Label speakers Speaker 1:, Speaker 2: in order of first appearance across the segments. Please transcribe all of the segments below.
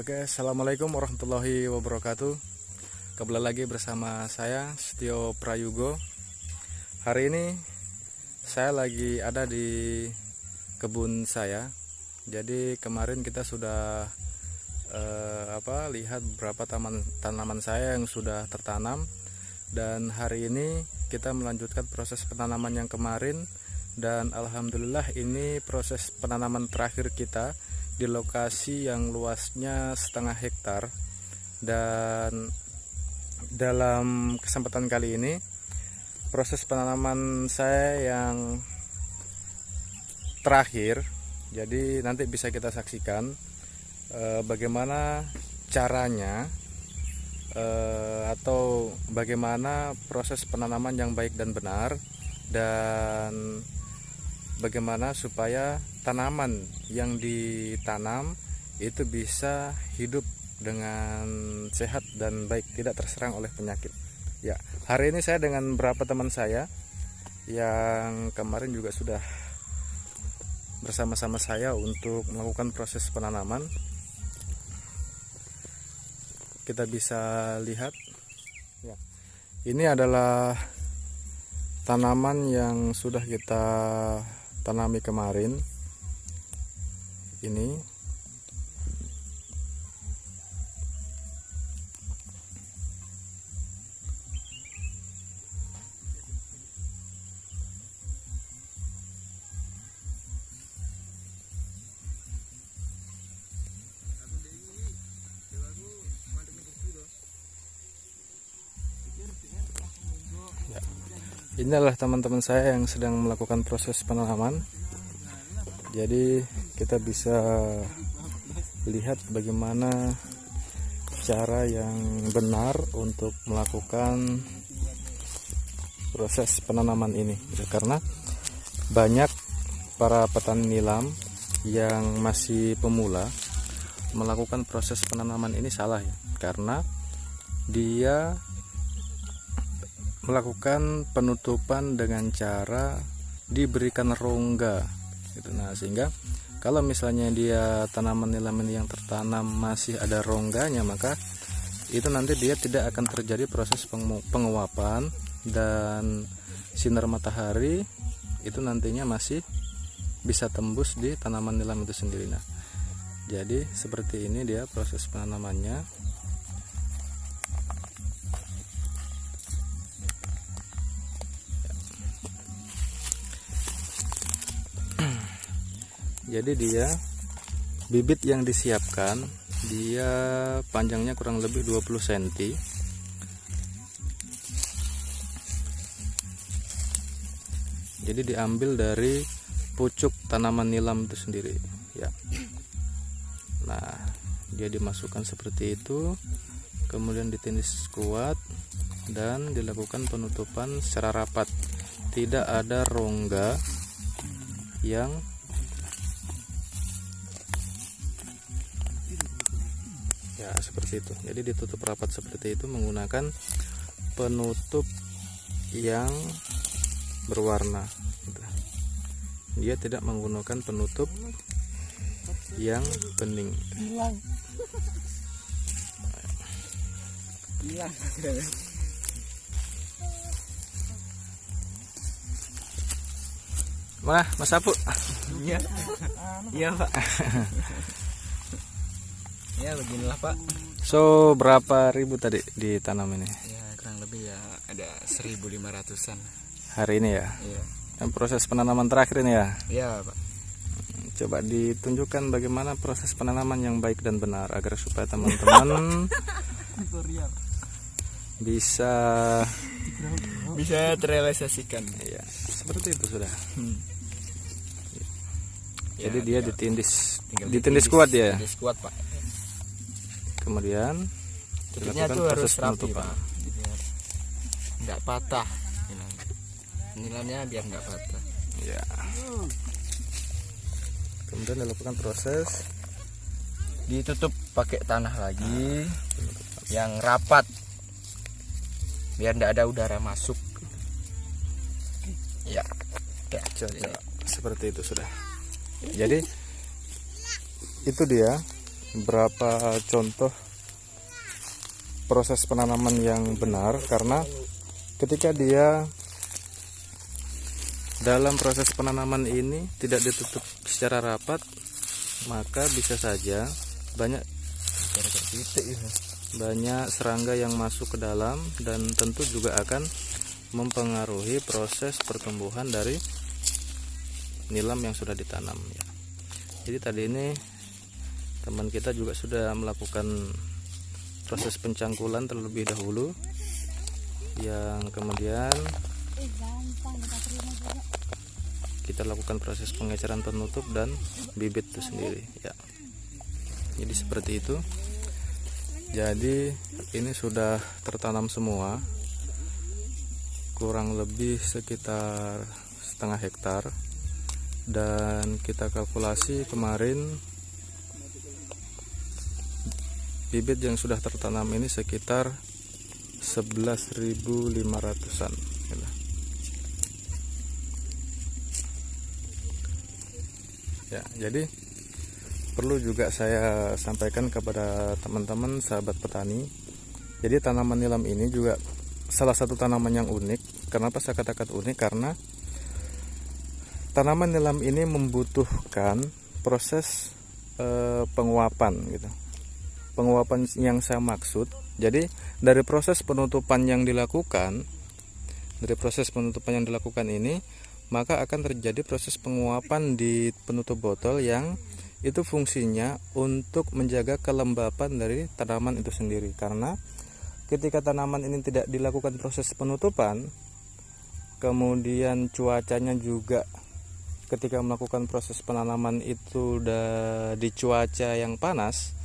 Speaker 1: Oke, assalamualaikum warahmatullahi wabarakatuh. Kembali lagi bersama saya Setio Prayugo. Hari ini saya lagi ada di kebun saya. Jadi kemarin kita sudah lihat beberapa tanaman saya yang sudah tertanam, dan hari ini kita melanjutkan proses penanaman yang kemarin. Dan alhamdulillah ini proses penanaman terakhir kita di lokasi yang luasnya 0,5 hektar. Dan dalam kesempatan kali ini proses penanaman saya yang terakhir, jadi nanti bisa kita saksikan bagaimana caranya atau bagaimana proses penanaman yang baik dan benar, dan bagaimana supaya tanaman yang ditanam itu bisa hidup dengan sehat dan baik, tidak terserang oleh penyakit. Ya, hari ini saya dengan beberapa teman saya yang kemarin juga sudah bersama-sama saya untuk melakukan proses penanaman. Kita bisa lihat ya, ini adalah tanaman yang sudah kita tanami kemarin. Ini ya, ini adalah teman-teman saya yang sedang melakukan proses penanaman. Jadi kita bisa lihat bagaimana cara yang benar untuk melakukan proses penanaman ini ya, karena banyak para petani nilam yang masih pemula melakukan proses penanaman ini salah ya, karena dia melakukan penutupan dengan cara diberikan rongga gitu. Nah, sehingga kalau misalnya dia tanaman nilam ini yang tertanam masih ada rongganya, maka itu nanti dia tidak akan terjadi proses penguapan, dan sinar matahari itu nantinya masih bisa tembus di tanaman nilam itu sendiri. Nah, jadi seperti ini dia proses penanamannya. Jadi dia bibit yang disiapkan, dia panjangnya kurang lebih 20 cm. Jadi diambil dari pucuk tanaman nilam itu sendiri ya. Nah, dia dimasukkan seperti itu, kemudian ditindis kuat dan dilakukan penutupan secara rapat. Tidak ada rongga yang ya seperti itu. Jadi ditutup rapat seperti itu menggunakan penutup yang berwarna gitu. Dia tidak menggunakan penutup yang bening. Hilang. Mana Mas Apu?
Speaker 2: Iya. Iya, Pak. Ya beginilah, Pak.
Speaker 1: So berapa ribu tadi ditanam ini?
Speaker 2: Ya kurang lebih ya ada 1.500-an
Speaker 1: hari ini ya.
Speaker 2: Iya.
Speaker 1: Dan proses penanaman terakhir ini ya.
Speaker 2: Iya, Pak.
Speaker 1: Coba ditunjukkan bagaimana proses penanaman yang baik dan benar, agar supaya teman-teman bisa
Speaker 2: terrealisasikan.
Speaker 1: ya, seperti itu sudah.
Speaker 2: Ya,
Speaker 1: jadi dia ditindis kuat ya.
Speaker 2: Ditindis kuat, Pak.
Speaker 1: Kemudian
Speaker 2: Tutupnya
Speaker 1: dilakukan
Speaker 2: tuh
Speaker 1: proses
Speaker 2: harus rapi,
Speaker 1: penutupan.
Speaker 2: Pak. Biar enggak patah. Nilamnya biar enggak patah.
Speaker 1: Ya. Kemudian dilakukan proses
Speaker 2: Ditutup pakai tanah lagi yang rapat biar enggak ada udara masuk. Ya. Ya,
Speaker 1: seperti itu sudah. Jadi itu dia beberapa contoh proses penanaman yang benar, karena ketika dia dalam proses penanaman ini tidak ditutup secara rapat, maka bisa saja banyak serangga yang masuk ke dalam, dan tentu juga akan mempengaruhi proses pertumbuhan dari nilam yang sudah ditanam ya. Jadi tadi ini teman kita juga sudah melakukan proses pencangkulan terlebih dahulu, yang kemudian kita lakukan proses pengecaran penutup dan bibit itu sendiri ya. Jadi seperti itu. Jadi ini sudah tertanam semua, kurang lebih sekitar setengah hektar, dan kita kalkulasi kemarin bibit yang sudah tertanam ini sekitar 11.500-an ya. Jadi perlu juga saya sampaikan kepada teman-teman sahabat petani, jadi tanaman nilam ini juga salah satu tanaman yang unik. Kenapa saya katakan unik? Karena tanaman nilam ini membutuhkan proses penguapan gitu. Penguapan yang saya maksud, jadi dari proses penutupan yang dilakukan, ini, maka akan terjadi proses penguapan di penutup botol yang itu fungsinya untuk menjaga kelembapan dari tanaman itu sendiri. Karena ketika tanaman ini tidak dilakukan proses penutupan, kemudian cuacanya juga ketika melakukan proses penanaman itu udah di cuaca yang panas,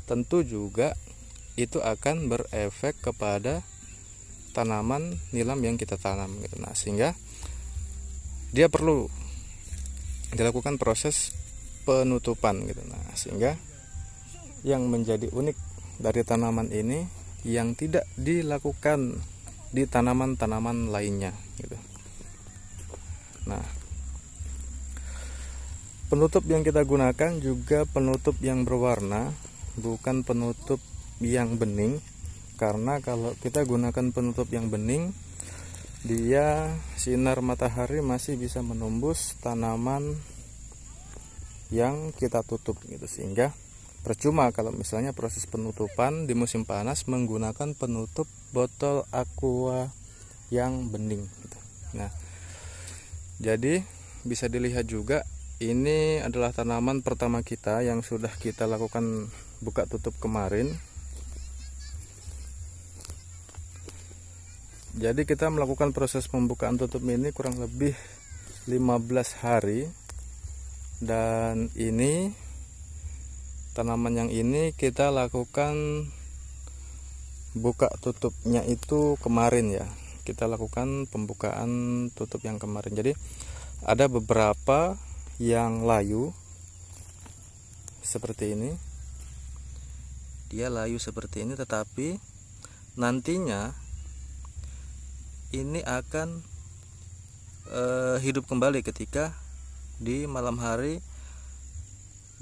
Speaker 1: tentu juga itu akan berefek kepada tanaman nilam yang kita tanam gitu. Nah, sehingga dia perlu dilakukan proses penutupan gitu. Nah, sehingga yang menjadi unik dari tanaman ini yang tidak dilakukan di tanaman-tanaman lainnya gitu. Nah, penutup yang kita gunakan juga penutup yang berwarna, bukan penutup yang bening. Karena kalau kita gunakan penutup yang bening, dia sinar matahari masih bisa menembus tanaman yang kita tutup gitu, sehingga percuma kalau misalnya proses penutupan di musim panas menggunakan penutup botol aqua yang bening gitu. Nah, jadi bisa dilihat juga ini adalah tanaman pertama kita yang sudah kita lakukan buka tutup kemarin. Jadi kita melakukan proses pembukaan tutup ini kurang lebih 15 hari, dan ini tanaman yang ini kita lakukan buka tutupnya itu kemarin ya. Kita lakukan pembukaan tutup yang kemarin. Jadi ada beberapa yang layu seperti ini, dia layu seperti ini, tetapi nantinya ini akan hidup kembali ketika di malam hari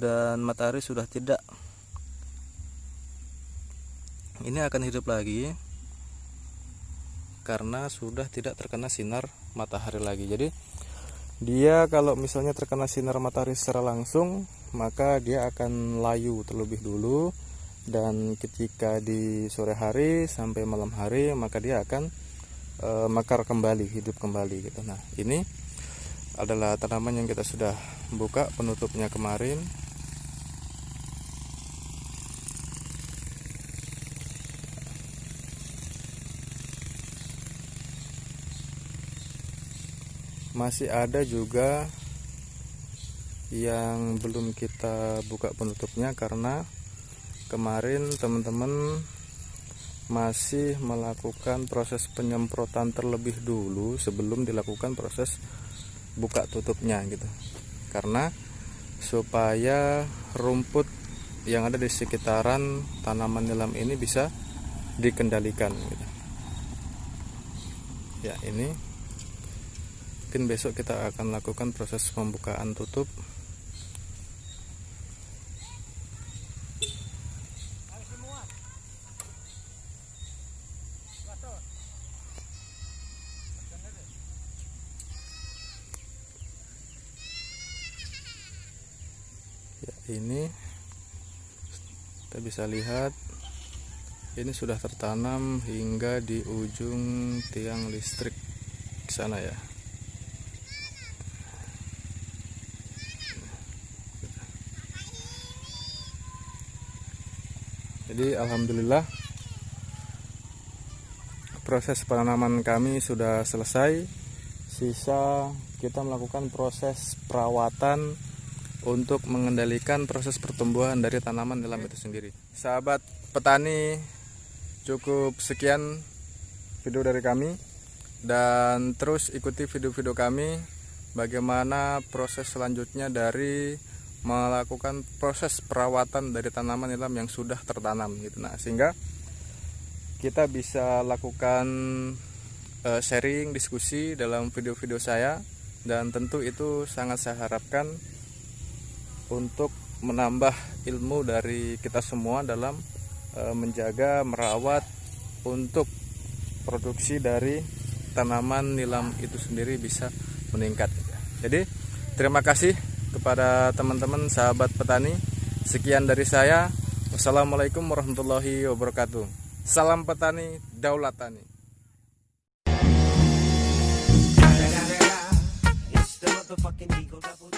Speaker 1: dan matahari sudah tidak. Ini akan hidup lagi karena sudah tidak terkena sinar matahari lagi. Jadi dia kalau misalnya terkena sinar matahari secara langsung, maka dia akan layu terlebih dulu, dan ketika di sore hari sampai malam hari maka dia akan mekar kembali, hidup kembali gitu. Nah, ini adalah tanaman yang kita sudah buka penutupnya kemarin. Masih ada juga yang belum kita buka penutupnya karena kemarin teman-teman masih melakukan proses penyemprotan terlebih dulu sebelum dilakukan proses buka tutupnya gitu. Karena supaya rumput yang ada di sekitaran tanaman nilam ini bisa dikendalikan gitu. Ya, ini mungkin besok kita akan lakukan proses pembukaan tutup. ini kita bisa lihat ini sudah tertanam hingga di ujung tiang listrik sana ya. Jadi alhamdulillah proses penanaman kami sudah selesai. Sisa kita melakukan proses perawatan untuk mengendalikan proses pertumbuhan dari tanaman nilam itu sendiri. Sahabat petani, cukup sekian video dari kami, dan terus ikuti video-video kami bagaimana proses selanjutnya dari melakukan proses perawatan dari tanaman nilam yang sudah tertanam gitu. Nah, sehingga kita bisa lakukan sharing, diskusi dalam video-video saya, dan tentu itu sangat saya harapkan untuk menambah ilmu dari kita semua dalam menjaga, merawat untuk produksi dari tanaman nilam itu sendiri bisa meningkat. Jadi terima kasih kepada teman-teman sahabat petani. Sekian dari saya. Wassalamualaikum warahmatullahi wabarakatuh. Salam petani, daulat tani.
Speaker 3: It's the motherfucking Eagle Double.